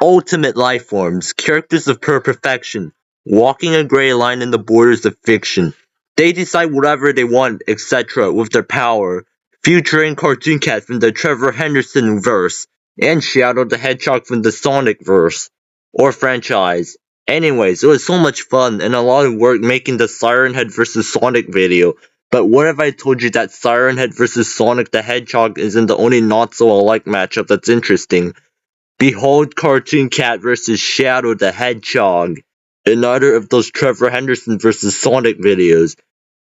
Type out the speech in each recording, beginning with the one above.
ultimate life forms, characters of pure perfection, walking a gray line in the borders of fiction. They decide whatever they want, etc. with their power, featuring Cartoon Cat from the Trevor Henderson verse, and Shadow the Hedgehog from the Sonic verse, or franchise. Anyways, it was so much fun and a lot of work making the Siren Head vs Sonic video, but what if I told you that Siren Head vs Sonic the Hedgehog isn't the only not-so-alike matchup that's interesting? Behold Cartoon Cat vs Shadow the Hedgehog, another of those Trevor Henderson vs Sonic videos.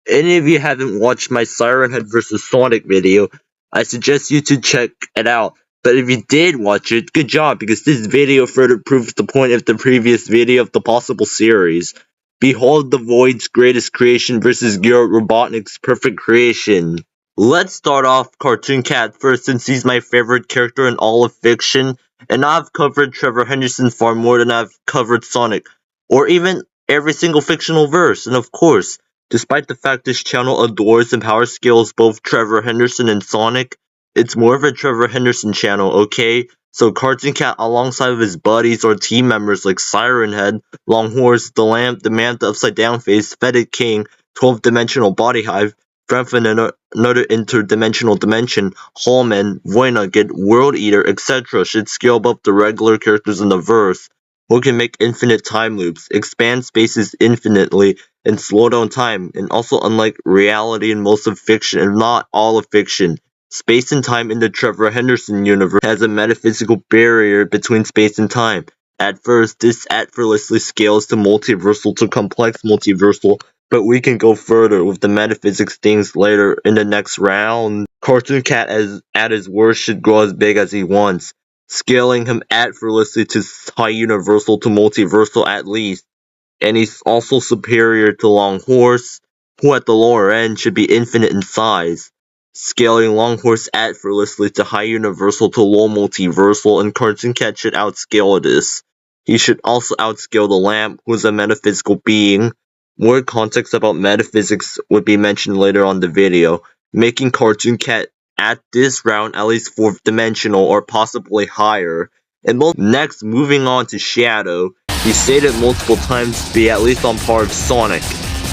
Any of you haven't watched my Siren Head vs Sonic video, I suggest you to check it out. But if you did watch it, good job, because this video further proves the point of the previous video of the possible series. Behold the Void's greatest creation versus Giro Robotnik's perfect creation. Let's start off Cartoon Cat first, since he's my favorite character in all of fiction, and I've covered Trevor Henderson far more than I've covered Sonic, or even every single fictional verse. And of course, despite the fact this channel adores and power scales both Trevor Henderson and Sonic, it's more of a Trevor Henderson channel, okay? So Cartoon Cat, alongside of his buddies or team members like Siren Head, Long Horse, The Lamp, The Man, The Upside Down Face, Fetid King, 12-dimensional Body Hive, Friend from another interdimensional dimension, Hallman, Void Nugget, World Eater, etc. should scale above the regular characters in the verse, who can make infinite time loops, expand spaces infinitely, and slow down time. And also, unlike reality in most of fiction, and not all of fiction, space and time in the Trevor Henderson universe has a metaphysical barrier between space and time. At first, this effortlessly scales to multiversal to complex multiversal, but we can go further with the metaphysics things later in the next round. Cartoon Cat at his worst should grow as big as he wants, scaling him effortlessly to high universal to multiversal at least. And he's also superior to Long Horse, who at the lower end should be infinite in size, scaling Long Horse effortlessly to high universal to low multiversal, and Cartoon Cat should outscale this. He should also outscale the Lamp, who is a metaphysical being. More context about metaphysics would be mentioned later on the video, making Cartoon Cat at this round at least 4th dimensional or possibly higher. And next, moving on to Shadow, he's stated multiple times to be at least on par with Sonic,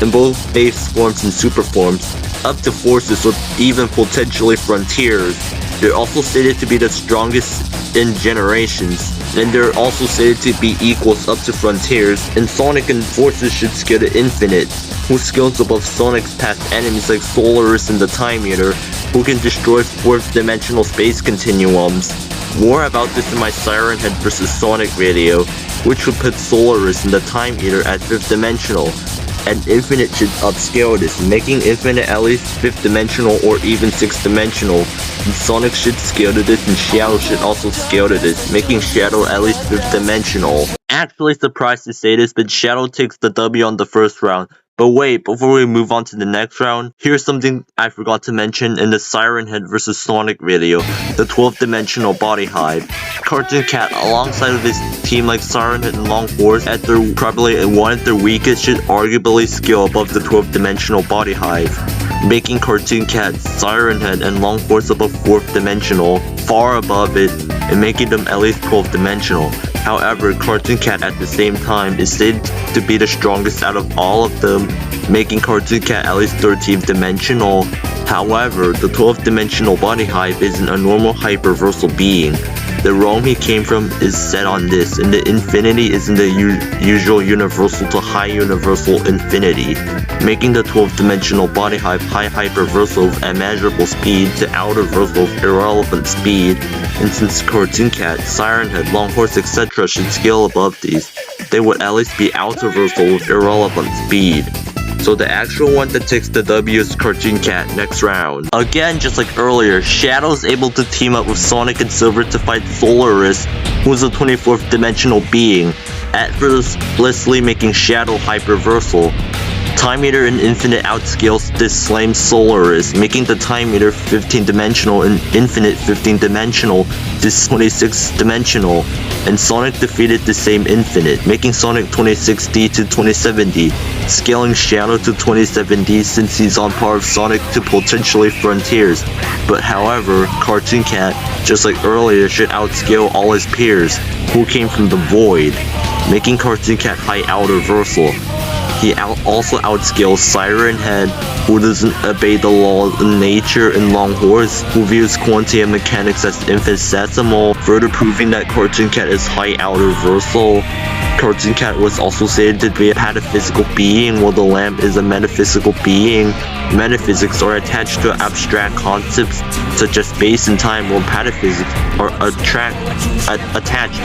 in both base forms and super forms, up to forces with even potentially frontiers. They're also stated to be the strongest in generations, and they're also stated to be equals up to frontiers, and Sonic and forces should scale to infinite, who scales above Sonic's past enemies like Solaris and the Time Eater, who can destroy 4th dimensional space continuums. More about this in my Siren Head vs Sonic video, which would put Solaris and the Time Eater at 5th dimensional, and Infinite should upscale this, making Infinite at least 5th dimensional or even 6th dimensional. And Sonic should scale to this, and Shadow should also scale to this, making Shadow at least 5th dimensional. Actually surprised to say this, but Shadow takes the W on the first round. But wait, before we move on to the next round, here's something I forgot to mention in the Siren Head vs Sonic video, the 12th dimensional Body Hive. Cartoon Cat, alongside of his team like Siren Head and Long Horse, at their probably one of their weakest, should arguably scale above the 12th dimensional Body Hive, making Cartoon Cat, Siren Head, and Long Horse above 4th dimensional, far above it, and making them at least 12th dimensional. However, Cartoon Cat at the same time is stated to be the strongest out of all of them, making Cartoon Cat at least 13th dimensional. However, the 12th dimensional Body Hive isn't a normal hyperversal being. The realm he came from is set on this, and the infinity is in the usual universal to high universal infinity, making the 12th dimensional Body Hive high hyperversal with immeasurable speed to outer versal with irrelevant speed. And since Cartoon Cat, Siren Head, Long Horse, etc. should scale above these, they would at least be outer versal with irrelevant speed. So the actual one that takes the W is Cartoon Cat next round. Again, just like earlier, Shadow's able to team up with Sonic and Silver to fight Solaris, who's a 24th dimensional being, effortlessly making Shadow hyperversal. Time Eater and Infinite outscales this same Solaris, making the Time Eater 15 dimensional and Infinite 15 dimensional, this 26 dimensional, and Sonic defeated the same Infinite, making Sonic 26D to 2070, scaling Shadow to 2070 since he's on par with Sonic to potentially Frontiers. But however, Cartoon Cat, just like earlier, should outscale all his peers, who came from the Void, making Cartoon Cat high outer versal. He also outscales Siren Head, who doesn't obey the laws of nature, and Long Horse, who views quantum mechanics as infinitesimal, further proving that Cartoon Cat is high outer versal. Cartoon Cat was also said to be a pataphysical being, while the lamp is a metaphysical being. Metaphysics are attached to abstract concepts such as space and time, while pataphysics are attached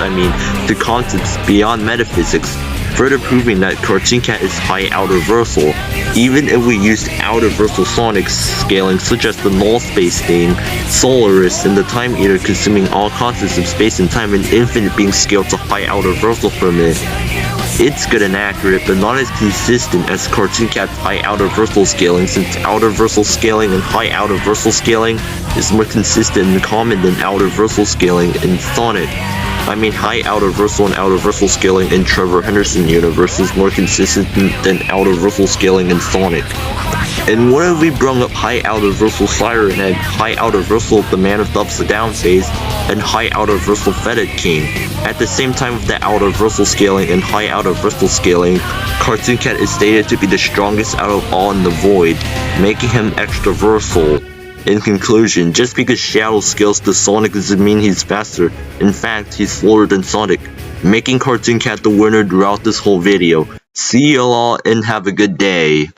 to concepts beyond metaphysics, further proving that Cartoon Cat is high outer versal. Even if we used outer versal Sonic scaling such as the null space thing, Solaris, and the Time Eater consuming all concepts of space and time, and Infinite being scaled to high outer versal from it, it's good and accurate, but not as consistent as Cartoon Cat's high outer versal scaling, since outer versal scaling and high outer versal scaling is more consistent and common than outer versal scaling in Sonic. High outer versal and outer versal scaling in Trevor Henderson universe is more consistent than outer versal scaling in Sonic. And what if we brung up high outer versal Siren Head, high outer versal the Man of the Upside Down phase, and high outer versal Fetid King? At the same time with the outer versal scaling and high outer versal scaling, Cartoon Cat is stated to be the strongest out of all in the Void, making him extra versal. In conclusion, just because Shadow scales to Sonic doesn't mean he's faster. In fact, he's slower than Sonic, making Cartoon Cat the winner throughout this whole video. See y'all and have a good day.